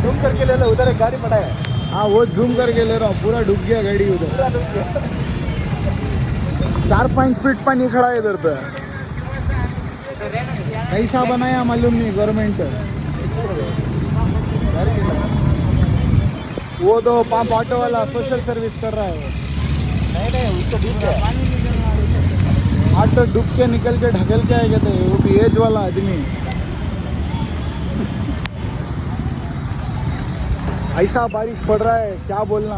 Zoom करके ले low, उधर एक गाड़ी पड़ा है। हाँ वो जूम करके ले रहा हूँ, पूरा डूब गया गाड़ी उधर। पूरा डूब गया। 4-5 फीट पानी खड़ा है इधर पे। कैसा बनाया मालूम नहीं गवर्नमेंट। वो तो पाप ऑटो वाला सोशल सर्विस कर रहा है वो। नहीं उसको डूब गया। ऑटो डूब के निकल के ढकेल के आए थे, वो भी एज वाला आदमी। ऐसा बारिश पड़ रहा है क्या बोलना।